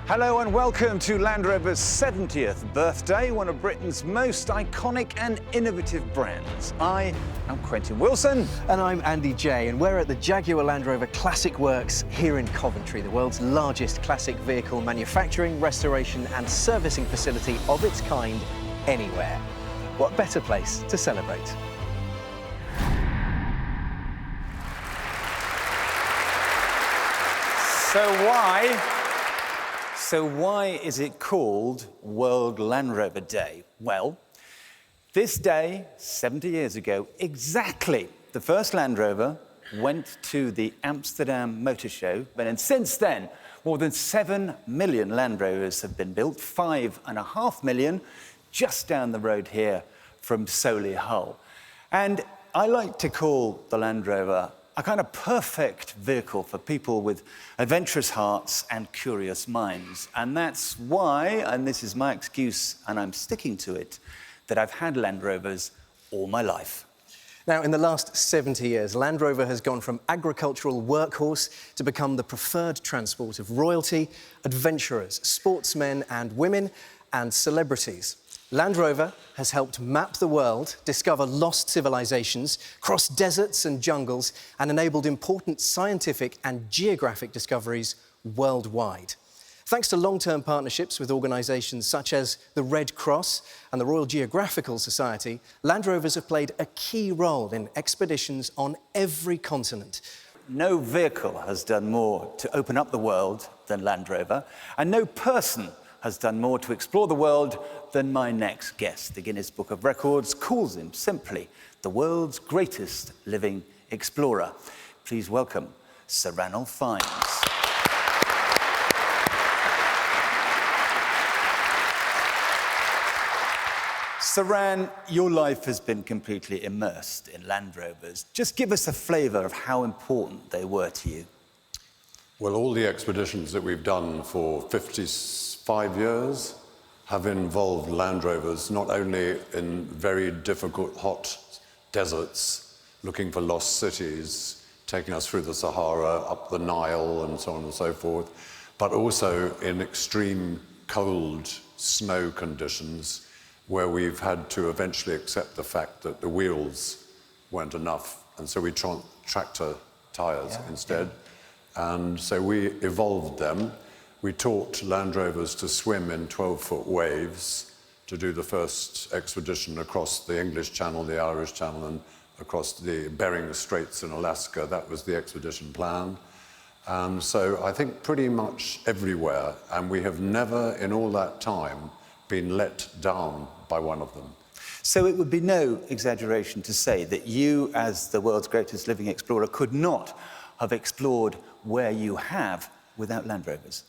Hello and welcome to Land Rover's 70th birthday, one of Britain's most iconic and innovative brands. I am Quentin Wilson. And I'm Andy Jay, and we're at the Jaguar Land Rover Classic Works here in Coventry, the world's largest classic vehicle manufacturing, restoration and servicing facility of its kind anywhere. What better place to celebrate? So why is it called World Land Rover Day? Well, this day, 70 years ago, exactly, the first Land Rover went to the Amsterdam Motor Show. And since then, more than 7 million Land Rovers have been built, 5.5 million just down the road here from Solihull. And I like to call the Land Rover a kind of perfect vehicle for people with adventurous hearts and curious minds. And that's why, and this is my excuse, and I'm sticking to it, that I've had Land Rovers all my life. Now, in the last 70 years, Land Rover has gone from agricultural workhorse to become the preferred transport of royalty, adventurers, sportsmen and women, and celebrities. Land Rover has helped map the world, discover lost civilizations, cross deserts and jungles, and enabled important scientific and geographic discoveries worldwide. Thanks to long-term partnerships with organisations such as the Red Cross and the Royal Geographical Society, Land Rovers have played a key role in expeditions on every continent. No vehicle has done more to open up the world than Land Rover, and no person has done more to explore the world than my next guest. The Guinness Book of Records calls him simply the world's greatest living explorer. Please welcome Sir Ranulph Fiennes. Sir Ran, your life has been completely immersed in Land Rovers. Just give us a flavour of how important they were to you. Well, all the expeditions that we've done for 55 years have involved Land Rovers, not only in very difficult, hot deserts, looking for lost cities, taking us through the Sahara, up the Nile, and so on and so forth, but also in extreme cold snow conditions where we've had to eventually accept the fact that the wheels weren't enough, and so we tractor tires instead. And so we evolved them. We taught Land Rovers to swim in 12-foot waves, to do the first expedition across the English Channel, the Irish Channel, and across the Bering Straits in Alaska. That was the expedition plan. And so I think pretty much everywhere, and we have never in all that time been let down by one of them. So it would be no exaggeration to say that you, as the world's greatest living explorer, could not have explored where you have without Land Rovers.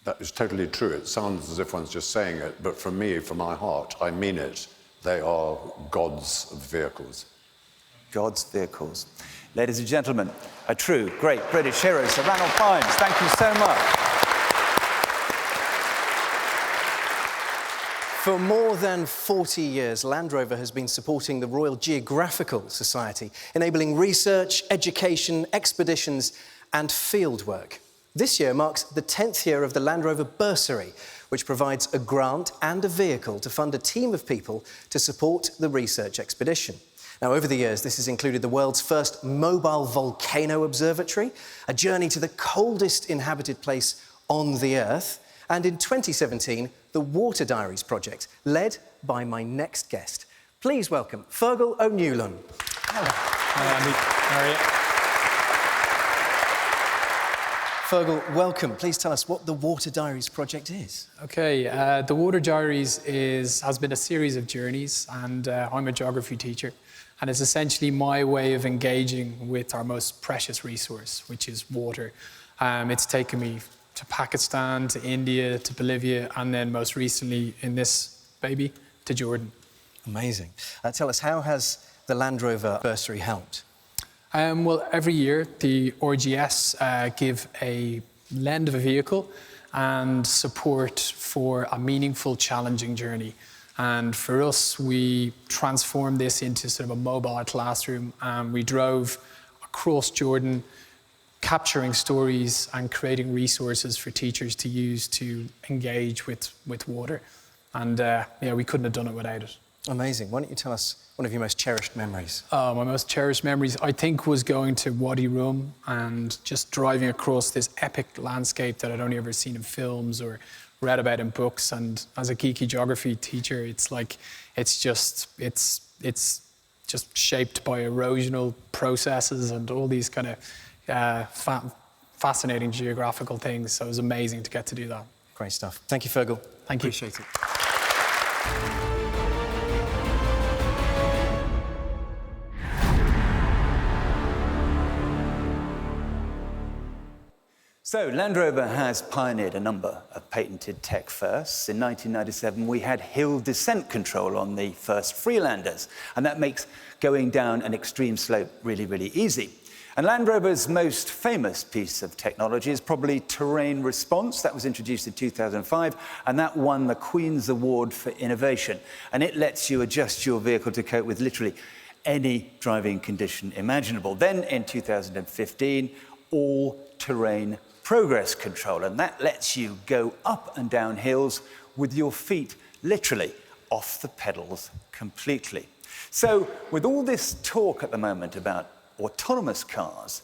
That is totally true. It sounds as if one's just saying it, but from me, from my heart, I mean it. They are God's vehicles. God's vehicles. Ladies and gentlemen, a true great British hero, Sir Ranulph Fiennes. Thank you so much. For more than 40 years, Land Rover has been supporting the Royal Geographical Society, enabling research, education, expeditions and fieldwork. This year marks the 10th year of the Land Rover Bursary, which provides a grant and a vehicle to fund a team of people to support the research expedition. Now, over the years, this has included the world's first mobile volcano observatory, a journey to the coldest inhabited place on the Earth, and in 2017, the Water Diaries project, led by my next guest. Please welcome Fergal O'Neilan. Hello. Hi, Andy. How are you? Fergal, welcome. Please tell us what the Water Diaries project is. Okay, the Water Diaries has been a series of journeys, and I'm a geography teacher, and it's essentially my way of engaging with our most precious resource, which is water. It's taken me to Pakistan, to India, to Bolivia, and then most recently in this baby, to Jordan. Amazing. Tell us, how has the Land Rover Bursary helped? Well, every year the RGS give a lend of a vehicle and support for a meaningful, challenging journey. And for us, we transformed this into sort of a mobile classroom. We drove across Jordan, capturing stories and creating resources for teachers to use to engage with water. And yeah, we couldn't have done it without it. Amazing. Why don't you tell us one of your most cherished memories? My most cherished memories, I think, was going to Wadi Rum and just driving across this epic landscape that I'd only ever seen in films or read about in books. And as a geeky geography teacher, it's like, it's just shaped by erosional processes and all these kind of fascinating geographical things. So it was amazing to get to do that. Great stuff. Thank you, Fergal. Thank you. Appreciate it. So, Land Rover has pioneered a number of patented tech firsts. In 1997, we had hill descent control on the first Freelanders, and that makes going down an extreme slope really, really easy. And Land Rover's most famous piece of technology is probably terrain response. That was introduced in 2005, and that won the Queen's Award for Innovation. And it lets you adjust your vehicle to cope with literally any driving condition imaginable. Then, in 2015, all-terrain progress control, and that lets you go up and down hills with your feet literally off the pedals completely. So with all this talk at the moment about autonomous cars,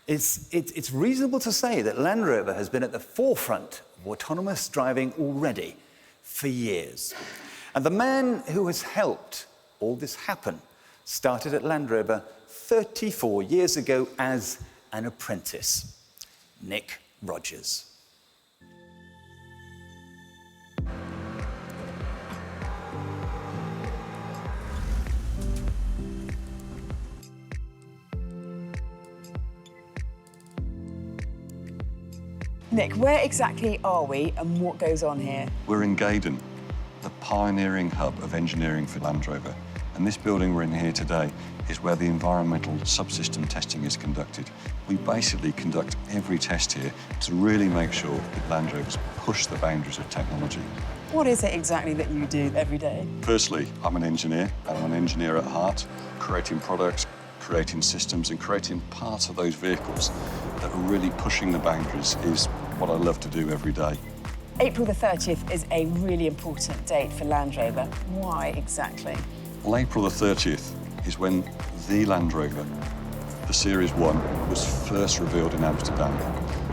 it's reasonable to say that Land Rover has been at the forefront of autonomous driving already for years. And the man who has helped all this happen started at Land Rover 34 years ago as an apprentice. Nick Rogers. Nick, where exactly are we and what goes on here? We're in Gaydon, the pioneering hub of engineering for Land Rover. And this building we're in here today is where the environmental subsystem testing is conducted. We basically conduct every test here to really make sure that Land Rovers push the boundaries of technology. What is it exactly that you do every day? Firstly, I'm an engineer, and I'm an engineer at heart, creating products, creating systems, and creating parts of those vehicles that are really pushing the boundaries is what I love to do every day. April the 30th is a really important date for Land Rover. Why exactly? Well, April the 30th is when the Land Rover, the Series 1, was first revealed in Amsterdam.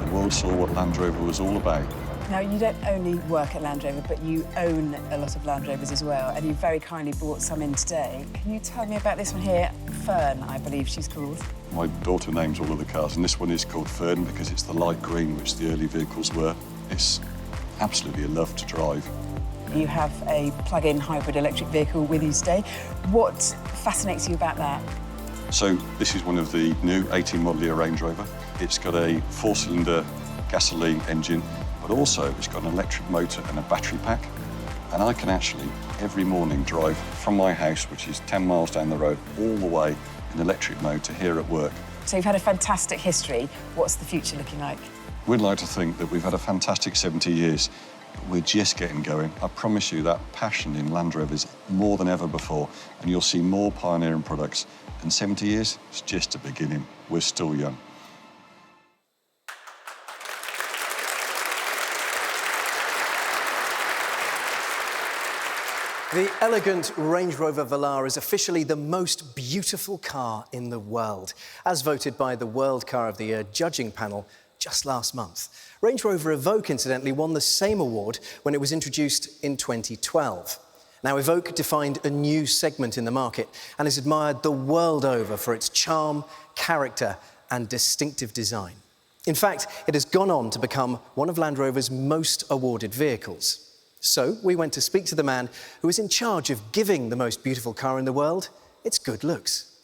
The world saw what Land Rover was all about. Now, you don't only work at Land Rover, but you own a lot of Land Rovers as well, and you very kindly brought some in today. Can you tell me about this one here? Fern, I believe she's called. My daughter names all of the cars, and this one is called Fern because it's the light green, which the early vehicles were. It's absolutely a love to drive. You have a plug-in hybrid electric vehicle with you today. What fascinates you about that? So this is one of the new 18 model year Range Rover. It's got a 4-cylinder gasoline engine, but also it's got an electric motor and a battery pack. And I can actually, every morning, drive from my house, which is 10 miles down the road, all the way in electric mode to here at work. So you've had a fantastic history. What's the future looking like? We'd like to think that we've had a fantastic 70 years. We're just getting going. I promise you that passion in Land Rover is more than ever before, and you'll see more pioneering products. And 70 years, it's just a beginning. We're still young. The elegant Range Rover Velar is officially the most beautiful car in the world, as voted by the World Car of the Year judging panel just last month. Range Rover Evoque, incidentally, won the same award when it was introduced in 2012. Now, Evoque defined a new segment in the market and is admired the world over for its charm, character and distinctive design. In fact, it has gone on to become one of Land Rover's most awarded vehicles. So we went to speak to the man who is in charge of giving the most beautiful car in the world its good looks.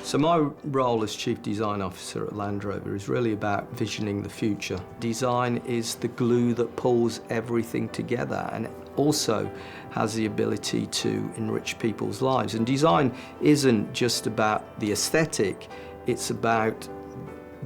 So my role as Chief Design Officer at Land Rover is really about visioning the future. Design is the glue that pulls everything together and it also has the ability to enrich people's lives. And design isn't just about the aesthetic, it's about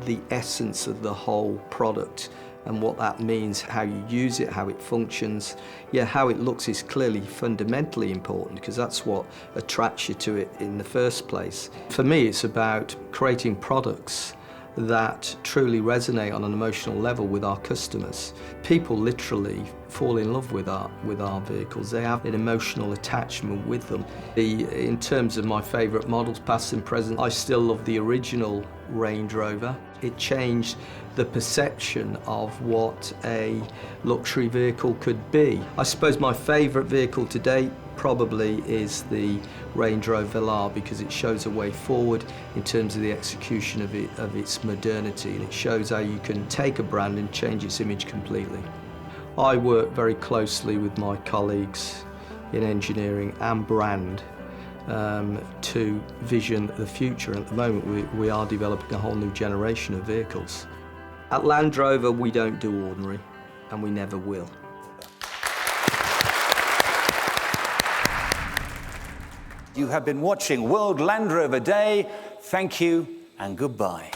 the essence of the whole product. and what that means, how you use it, how it functions. Yeah, how it looks is clearly fundamentally important because that's what attracts you to it in the first place. For me, it's about creating products that truly resonate on an emotional level with our customers. People literally fall in love with our vehicles. They have an emotional attachment with them. In terms of my favourite models, past and present, I still love the original Range Rover. It changed the perception of what a luxury vehicle could be. I suppose my favourite vehicle to date probably is the Range Rover Velar because it shows a way forward in terms of the execution of its modernity, and it shows how you can take a brand and change its image completely. I work very closely with my colleagues in engineering and brand to vision the future. At the moment we are developing a whole new generation of vehicles. At Land Rover we don't do ordinary, and we never will. You have been watching World Land Rover Day. Thank you and goodbye.